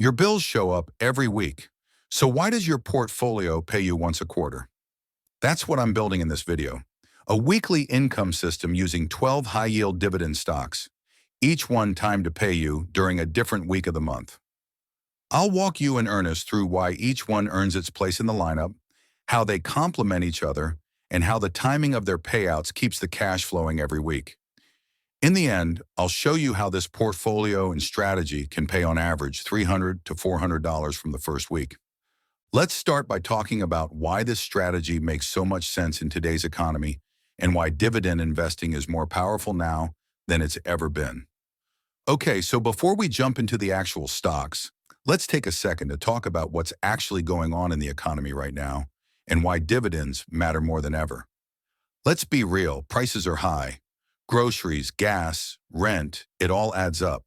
Your bills show up every week. So why does your portfolio pay you once a quarter? That's what I'm building in this video. A weekly income system using 12 high-yield dividend stocks, each one timed to pay you during a different week of the month. I'll walk you and Ernest through why each one earns its place in the lineup, how they complement each other, and how the timing of their payouts keeps the cash flowing every week. In the end, I'll show you how this portfolio and strategy can pay on average $300 to $400 from the first week. Let's start by talking about why this strategy makes so much sense in today's economy and why dividend investing is more powerful now than it's ever been. Okay, so before we jump into the actual stocks, let's take a second to talk about what's actually going on in the economy right now and why dividends matter more than ever. Let's be real, prices are high. Groceries, gas, rent, it all adds up.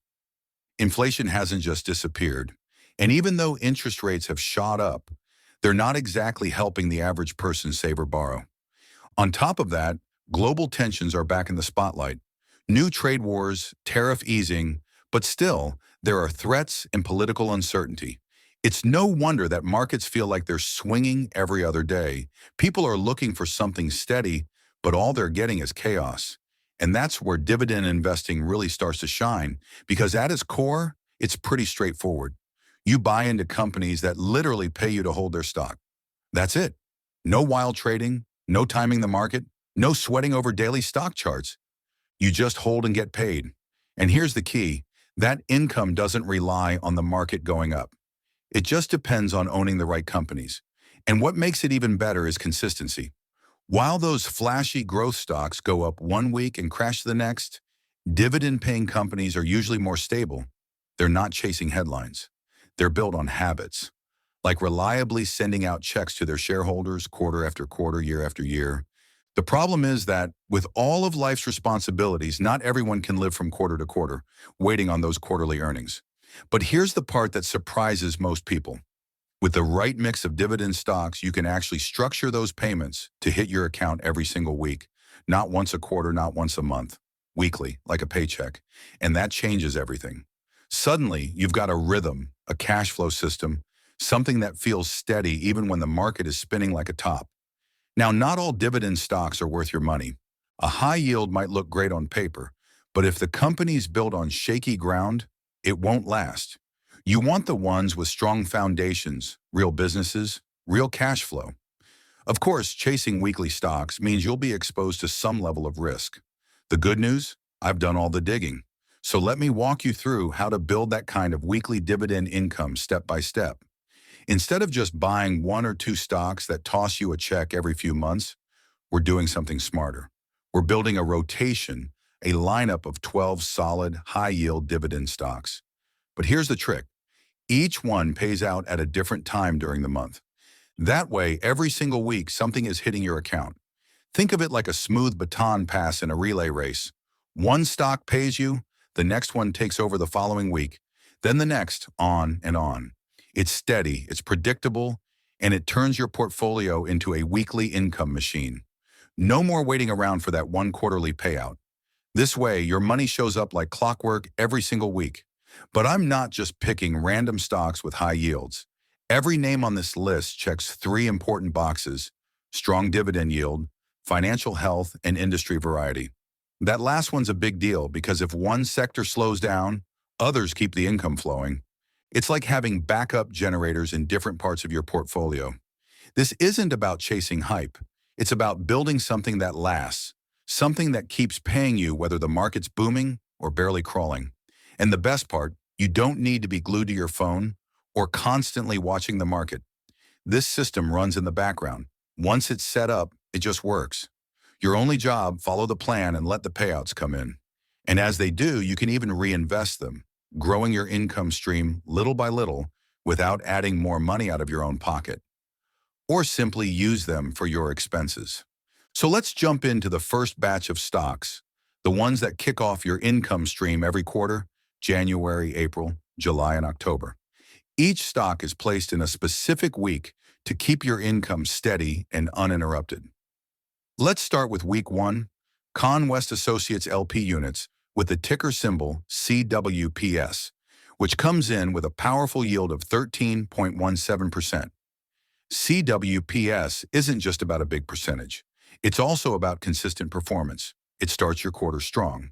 Inflation hasn't just disappeared. And even though interest rates have shot up, they're not exactly helping the average person save or borrow. On top of that, global tensions are back in the spotlight. New trade wars, tariff easing, but still, there are threats and political uncertainty. It's no wonder that markets feel like they're swinging every other day. People are looking for something steady, but all they're getting is chaos. And that's where dividend investing really starts to shine, because at its core, it's pretty straightforward. You buy into companies that literally pay you to hold their stock. That's it. No wild trading, no timing the market, no sweating over daily stock charts. You just hold and get paid. And here's the key. That income doesn't rely on the market going up. It just depends on owning the right companies. And what makes it even better is consistency. While those flashy growth stocks go up one week and crash the next, dividend-paying companies are usually more stable. They're not chasing headlines. They're built on habits, like reliably sending out checks to their shareholders quarter after quarter, year after year. The problem is that with all of life's responsibilities, not everyone can live from quarter to quarter, waiting on those quarterly earnings. But here's the part that surprises most people. With the right mix of dividend stocks, you can actually structure those payments to hit your account every single week, not once a quarter, not once a month, weekly, like a paycheck. And that changes everything. Suddenly, you've got a rhythm, a cash flow system, something that feels steady even when the market is spinning like a top. Now, not all dividend stocks are worth your money. A high yield might look great on paper, but if the company's built on shaky ground, it won't last. You want the ones with strong foundations, real businesses, real cash flow. Of course, chasing weekly stocks means you'll be exposed to some level of risk. The good news? I've done all the digging. So let me walk you through how to build that kind of weekly dividend income step by step. Instead of just buying one or two stocks that toss you a check every few months, we're doing something smarter. We're building a rotation, a lineup of 12 solid, high-yield dividend stocks. But here's the trick. Each one pays out at a different time during the month. That way, every single week, something is hitting your account. Think of it like a smooth baton pass in a relay race. One stock pays you, the next one takes over the following week, then the next, on and on. It's steady, it's predictable, and it turns your portfolio into a weekly income machine. No more waiting around for that one quarterly payout. This way, your money shows up like clockwork every single week. But I'm not just picking random stocks with high yields. Every name on this list checks three important boxes: strong dividend yield, financial health, and industry variety. That last one's a big deal because if one sector slows down, others keep the income flowing. It's like having backup generators in different parts of your portfolio. This isn't about chasing hype. It's about building something that lasts, something that keeps paying you whether the market's booming or barely crawling. And the best part, you don't need to be glued to your phone or constantly watching the market. This system runs in the background. Once it's set up, it just works. Your only job, follow the plan and let the payouts come in. And as they do, you can even reinvest them, growing your income stream little by little without adding more money out of your own pocket. Or simply use them for your expenses. So let's jump into the first batch of stocks, the ones that kick off your income stream every quarter: January, April, July, and October. Each stock is placed in a specific week to keep your income steady and uninterrupted. Let's start with week 1, Con West Associates LP units with the ticker symbol CWPS, which comes in with a powerful yield of 13.17%. CWPS isn't just about a big percentage. It's also about consistent performance. It starts your quarter strong.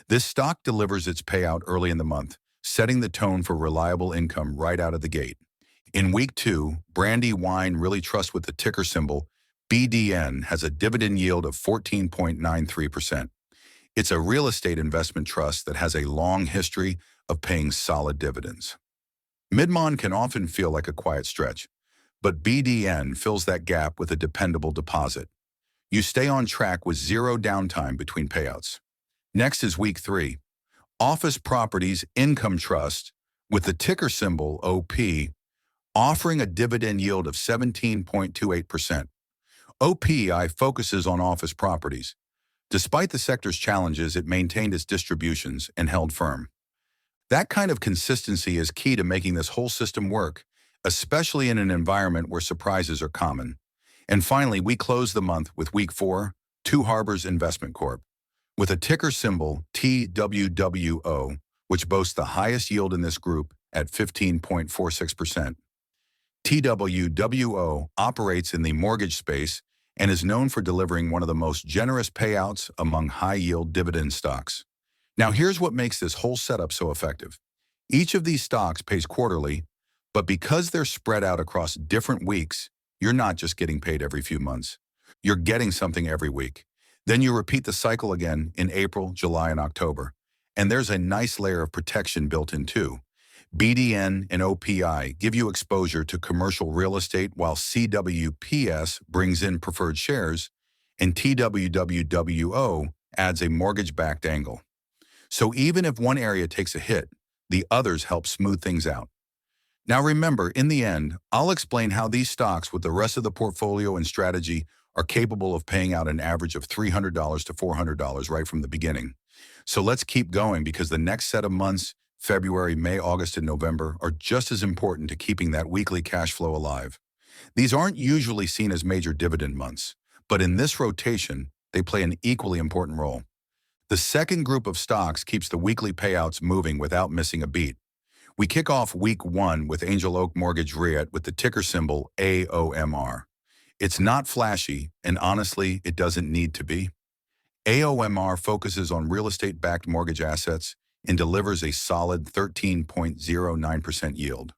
This stock delivers its payout early in the month, setting the tone for reliable income right out of the gate. In week 2, Brandywine Really Trust with the ticker symbol BDN has a dividend yield of 14.93%. It's a real estate investment trust that has a long history of paying solid dividends. Midmon can often feel like a quiet stretch, but BDN fills that gap with a dependable deposit. You stay on track with zero downtime between payouts. Next is week 3. Office Properties Income Trust with the ticker symbol OP, offering a dividend yield of 17.28%. OPI focuses on office properties. Despite the sector's challenges, it maintained its distributions and held firm. That kind of consistency is key to making this whole system work, especially in an environment where surprises are common. And finally, we close the month with week 4, Two Harbors Investment Corp. With a ticker symbol TWWO, which boasts the highest yield in this group at 15.46%. TWWO operates in the mortgage space and is known for delivering one of the most generous payouts among high-yield dividend stocks. Now here's what makes this whole setup so effective. Each of these stocks pays quarterly, but because they're spread out across different weeks, you're not just getting paid every few months. You're getting something every week. Then you repeat the cycle again in April, July, and October. And there's a nice layer of protection built in too. BDN and OPI give you exposure to commercial real estate, while CWPS brings in preferred shares, and TWWO adds a mortgage-backed angle. So even if one area takes a hit, the others help smooth things out. Now remember, in the end, I'll explain how these stocks with the rest of the portfolio and strategy are capable of paying out an average of $300 to $400 right from the beginning. So let's keep going, because the next set of months, February, May, August, and November, are just as important to keeping that weekly cash flow alive. These aren't usually seen as major dividend months, but in this rotation, they play an equally important role. The second group of stocks keeps the weekly payouts moving without missing a beat. We kick off week 1 with Angel Oak Mortgage REIT with the ticker symbol AOMR. It's not flashy, and honestly, it doesn't need to be. AOMR focuses on real estate-backed mortgage assets and delivers a solid 13.09% yield.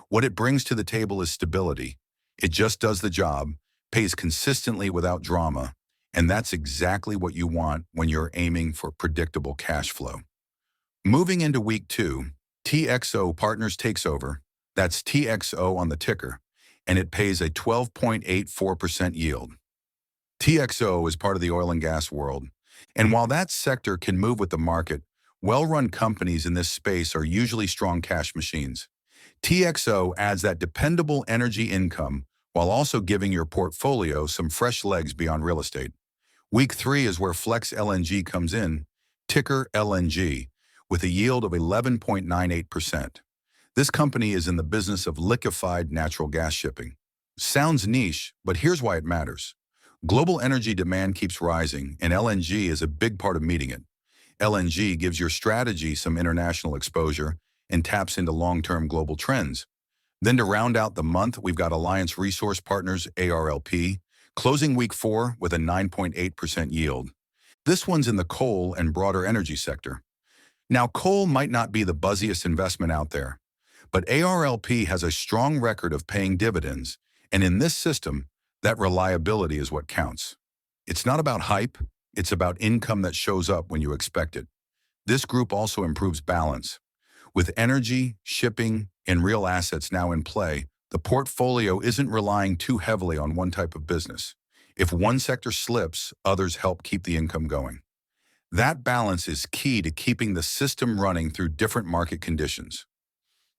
What it brings to the table is stability. It just does the job, pays consistently without drama, and that's exactly what you want when you're aiming for predictable cash flow. Moving into week 2, TXO Partners takes over. That's TXO on the ticker, and it pays a 12.84% yield. TXO is part of the oil and gas world, and while that sector can move with the market, well-run companies in this space are usually strong cash machines. TXO adds that dependable energy income while also giving your portfolio some fresh legs beyond real estate. Week 3 is where Flex LNG comes in, ticker LNG, with a yield of 11.98%. This company is in the business of liquefied natural gas shipping. Sounds niche, but here's why it matters. Global energy demand keeps rising, and LNG is a big part of meeting it. LNG gives your strategy some international exposure and taps into long-term global trends. Then to round out the month, we've got Alliance Resource Partners, ARLP, closing week 4 with a 9.8% yield. This one's in the coal and broader energy sector. Now, coal might not be the buzziest investment out there, but ARLP has a strong record of paying dividends, and in this system, that reliability is what counts. It's not about hype, it's about income that shows up when you expect it. This group also improves balance. With energy, shipping, and real assets now in play, the portfolio isn't relying too heavily on one type of business. If one sector slips, others help keep the income going. That balance is key to keeping the system running through different market conditions.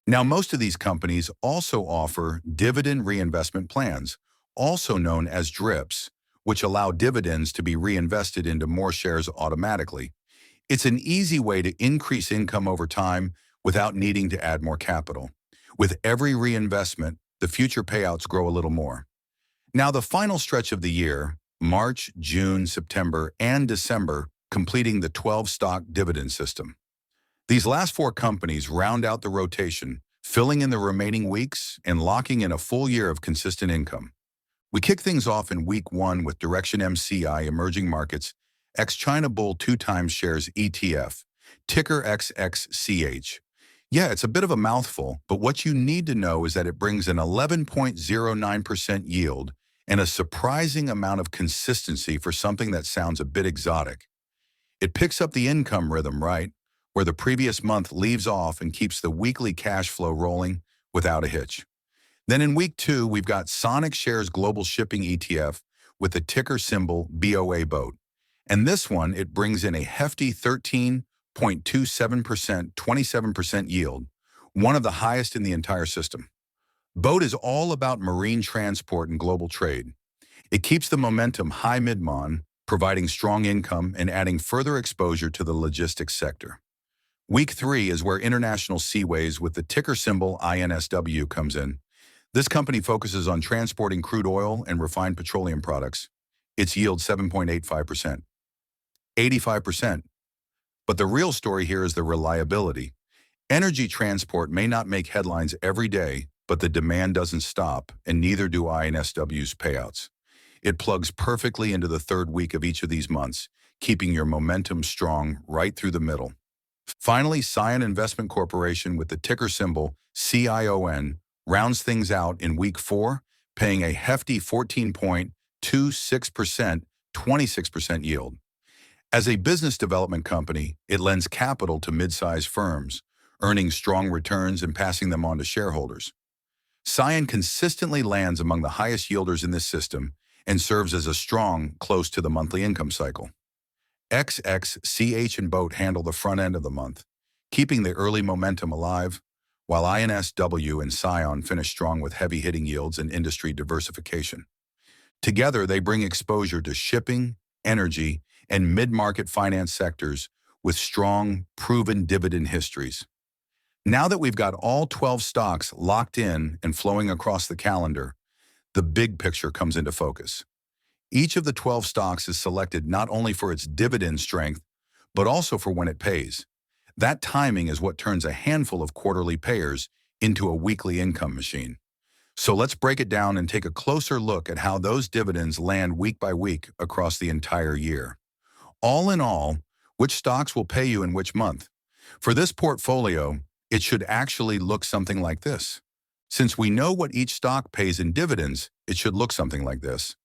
Now, most of these companies also offer dividend reinvestment plans, also known as DRIPs, which allow dividends to be reinvested into more shares automatically. It's an easy way to increase income over time without needing to add more capital. With every reinvestment, the future payouts grow a little more. Now, the final stretch of the year, March, June, September, and December, completing the 12-stock dividend system. These last four companies round out the rotation, filling in the remaining weeks and locking in a full year of consistent income. We kick things off in week one with Direction MCI Emerging Markets ex-China Bull 2 times shares ETF, ticker XXCH. Yeah, it's a bit of a mouthful, but what you need to know is that it brings an 11.09% yield and a surprising amount of consistency for something that sounds a bit exotic. It picks up the income rhythm, right, where the previous month leaves off and keeps the weekly cash flow rolling without a hitch. Then in week two, we've got Sonic Shares Global Shipping ETF with the ticker symbol BOA boat. And this one, it brings in a hefty 13.27%, 27% yield, one of the highest in the entire system. Boat is all about marine transport and global trade. It keeps the momentum high mid-mon, providing strong income and adding further exposure to the logistics sector. Week three is where International Seaways with the ticker symbol INSW comes in. This company focuses on transporting crude oil and refined petroleum products. Its yield 7.85%, 85%. But the real story here is the reliability. Energy transport may not make headlines every day, but the demand doesn't stop, and neither do INSW's payouts. It plugs perfectly into the third week of each of these months, keeping your momentum strong right through the middle. Finally, Cion Investment Corporation with the ticker symbol CION rounds things out in week four, paying a hefty 14.26%, 26% yield. As a business development company, it lends capital to mid-sized firms, earning strong returns and passing them on to shareholders. Cion consistently lands among the highest yielders in this system and serves as a strong, close to the monthly income cycle. XXCH and Boat handle the front end of the month, keeping the early momentum alive, while INSW and Cion finish strong with heavy-hitting yields and industry diversification. Together, they bring exposure to shipping, energy, and mid-market finance sectors with strong, proven dividend histories. Now that we've got all 12 stocks locked in and flowing across the calendar, the big picture comes into focus. Each of the 12 stocks is selected not only for its dividend strength, but also for when it pays. That timing is what turns a handful of quarterly payers into a weekly income machine. So let's break it down and take a closer look at how those dividends land week by week across the entire year. All in all, which stocks will pay you in which month? For this portfolio, it should actually look something like this. Since we know what each stock pays in dividends, it should look something like this.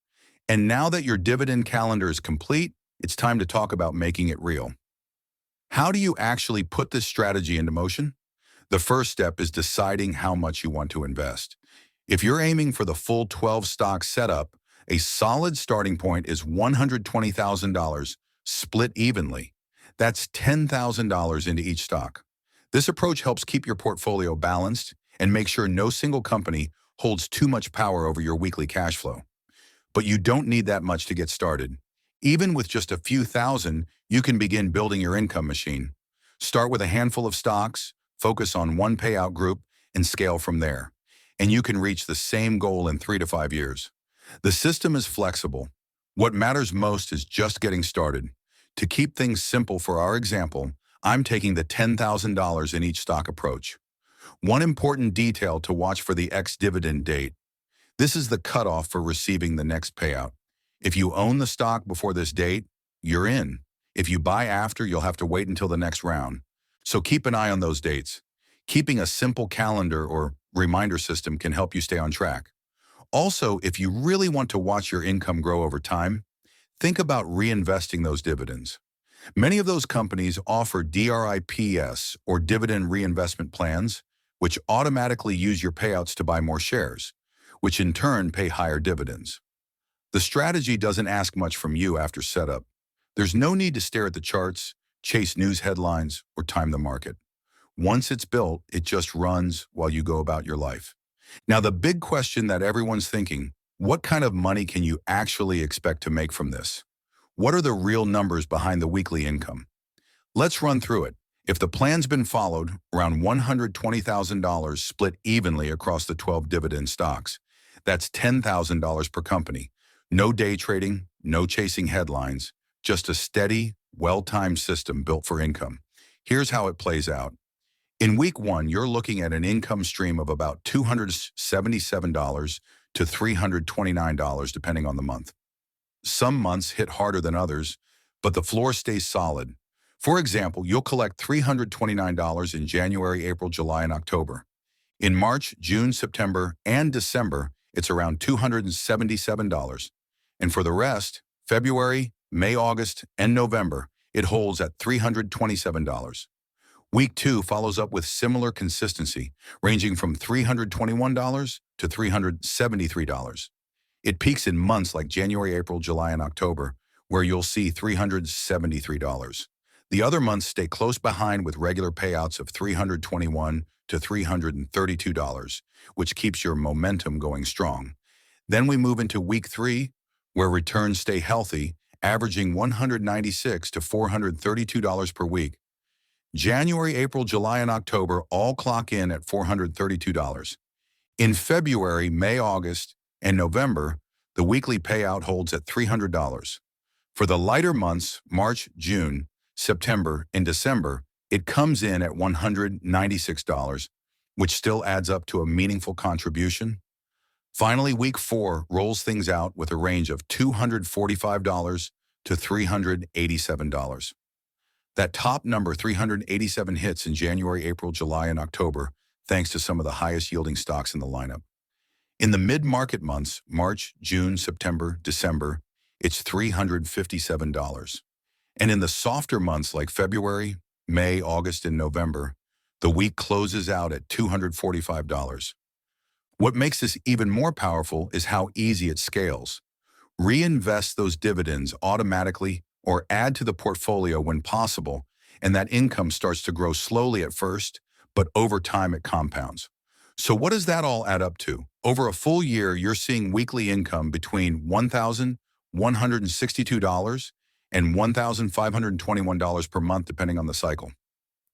And now that your dividend calendar is complete, it's time to talk about making it real. How do you actually put this strategy into motion? The first step is deciding how much you want to invest. If you're aiming for the full 12 stock setup, a solid starting point is $120,000 split evenly. That's $10,000 into each stock. This approach helps keep your portfolio balanced and make sure no single company holds too much power over your weekly cash flow. But you don't need that much to get started. Even with just a few thousand, you can begin building your income machine. Start with a handful of stocks, focus on one payout group, and scale from there. And you can reach the same goal in 3 to 5 years. The system is flexible. What matters most is just getting started. To keep things simple for our example, I'm taking the $10,000 in each stock approach. One important detail to watch for the ex-dividend date. This is the cutoff for receiving the next payout. If you own the stock before this date, you're in. If you buy after, you'll have to wait until the next round. So keep an eye on those dates. Keeping a simple calendar or reminder system can help you stay on track. Also, if you really want to watch your income grow over time, think about reinvesting those dividends. Many of those companies offer DRIPs or dividend reinvestment plans, which automatically use your payouts to buy more shares, which in turn pay higher dividends. The strategy doesn't ask much from you after setup. There's no need to stare at the charts, chase news headlines, or time the market. Once it's built, it just runs while you go about your life. Now, the big question that everyone's thinking, what kind of money can you actually expect to make from this? What are the real numbers behind the weekly income? Let's run through it. If the plan's been followed, around $120,000 split evenly across the 12 dividend stocks. That's $10,000 per company. No day trading, no chasing headlines, just a steady, well-timed system built for income. Here's how it plays out. In week one, you're looking at an income stream of about $277 to $329, depending on the month. Some months hit harder than others, but the floor stays solid. For example, you'll collect $329 in January, April, July, and October. In March, June, September, and December, it's around $277. And for the rest, February, May, August, and November, it holds at $327. Week two follows up with similar consistency, ranging from $321 to $373. It peaks in months like January, April, July, and October, where you'll see $373. The other months stay close behind with regular payouts of $321 to $332, which keeps your momentum going strong. Then we move into week three, where returns stay healthy, averaging $196 to $432 per week. January, April, July, and October all clock in at $432. In February, May, August, and November, the weekly payout holds at $300. For the lighter months, March, June, September, and December, it comes in at $196, which still adds up to a meaningful contribution. Finally, week four rolls things out with a range of $245 to $387. That top number, 387, hits in January, April, July, and October, thanks to some of the highest yielding stocks in the lineup. In the mid-market months, March, June, September, December, it's $357. And in the softer months like February, May, August, and November, the week closes out at $245. What makes this even more powerful is how easy it scales. Reinvest those dividends automatically or add to the portfolio when possible, and that income starts to grow slowly at first, but over time it compounds. So what does that all add up to? Over a full year, you're seeing weekly income between $1,162 and $1,521 per month, depending on the cycle.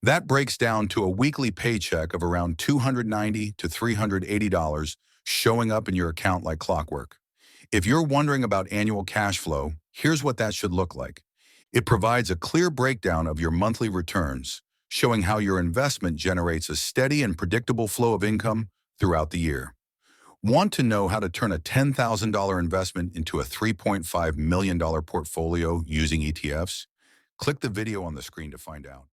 That breaks down to a weekly paycheck of around $290 to $380 showing up in your account like clockwork. If you're wondering about annual cash flow, here's what that should look like. It provides a clear breakdown of your monthly returns, showing how your investment generates a steady and predictable flow of income throughout the year. Want to know how to turn a $10,000 investment into a $3.5 million portfolio using ETFs? Click the video on the screen to find out.